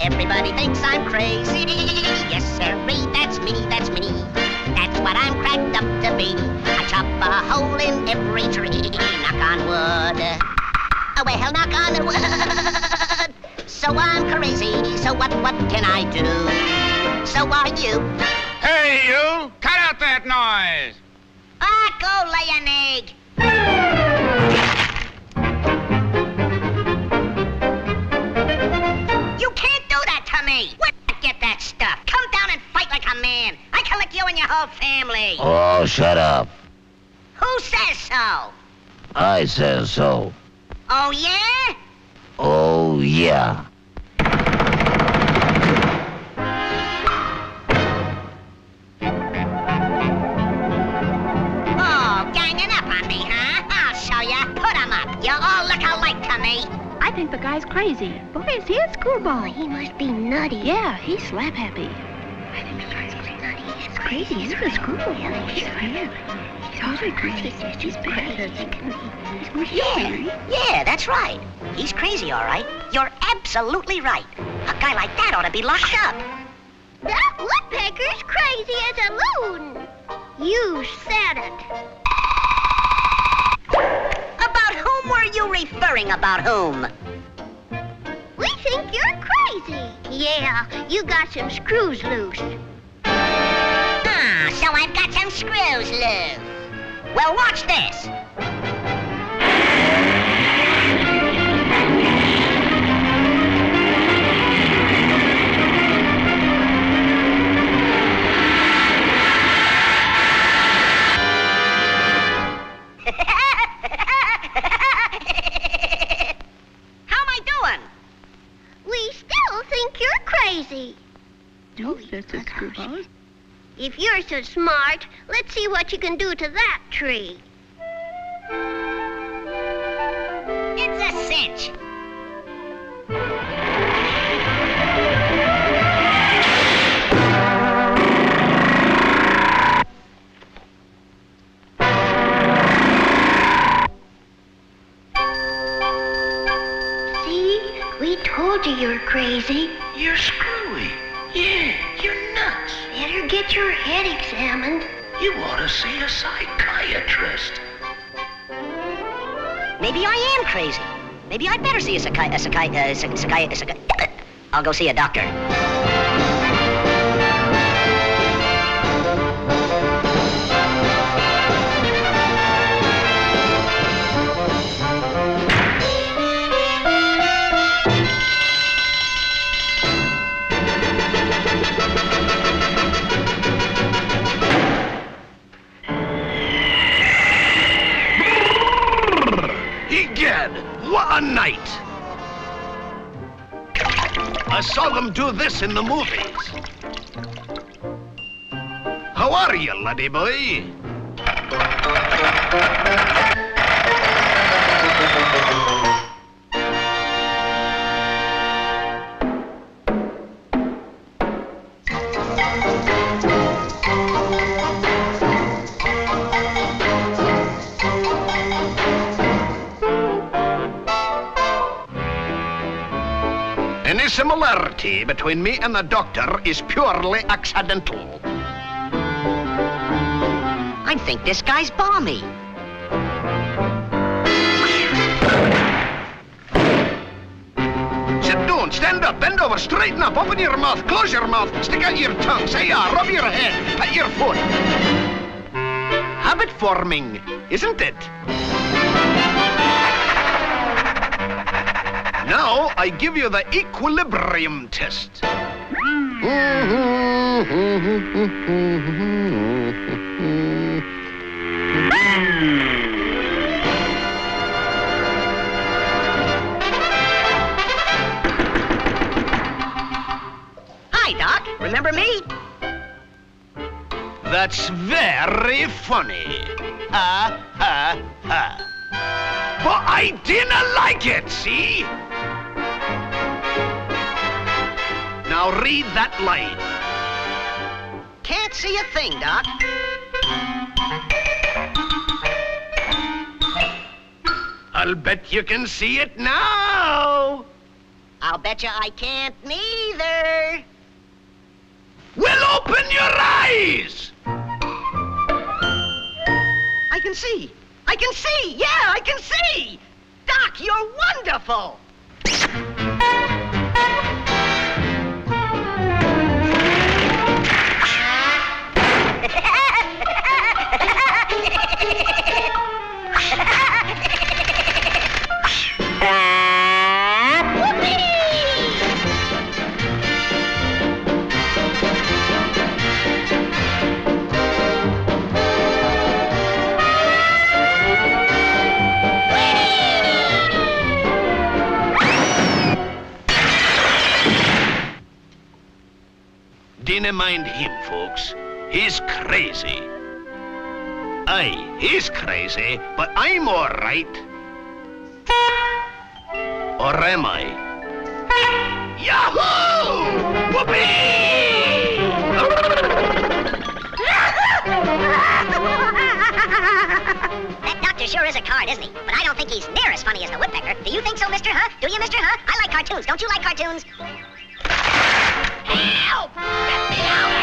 Everybody thinks I'm crazy. Yes, sirree, that's me, that's me. That's what I'm cracked up to be. I chop a hole in every tree. Knock on wood. Oh, well, knock on the wood. So I'm crazy, so what can I do? So are you. Hey, you! Cut out that noise! Go lay an egg. You can't do that to me. Where'd you get that stuff? Come down and fight like a man. I can lick you and your whole family. Oh, shut up. Who says so? I says so. Oh, yeah? Oh, yeah. You all look alike to me. I think the guy's crazy. Boy, is he a screwball. He must be nutty. Yeah, he's slap happy. I think the guy's nutty. He's crazy. He's a screwball. He's bad. He's totally crazy. He's bad. Yeah, that's right. He's crazy, all right. You're absolutely right. A guy like that ought to be locked up. That woodpecker's crazy as a loon. You said it. About whom were you referring? About whom? We think you're crazy. Yeah, you got some screws loose. Ah, so I've got some screws loose. Well, watch this. That's a screwball. If you're so smart, let's see what you can do to that tree. It's a cinch. See? We told you you're crazy. You're screwy. Yeah, you're nuts. Better get your head examined. You ought to see a psychiatrist. Maybe I am crazy. Maybe I'd better see a I'll go see a doctor. What a night! I saw them do this in the movies. How are you, laddie boy? Any similarity between me and the doctor is purely accidental. I think this guy's balmy. Sit down, stand up, bend over, straighten up, open your mouth, close your mouth, stick out your tongue, say yeah, rub your head, pat your foot. Habit forming, isn't it? Now, I give you the equilibrium test. Hi, Doc. Remember me? That's very funny. Ha, ha, ha. But I didn't like it, see? Now read that line. Can't see a thing, Doc. I'll bet you can see it now. I'll I'll betcha I can't neither. Well, open your eyes! I can see. I can see. Yeah, I can see. Doc, you're wonderful. Dinna mind him, folks. He's crazy. Aye, he's crazy, but I'm all right. Or am I? Yahoo! Whoopee! That doctor sure is a card, isn't he? But I don't think he's near as funny as the Woodpecker. Do you think so, mister, huh? Do you, mister, huh? I like cartoons. Don't you like cartoons? Help! Get me out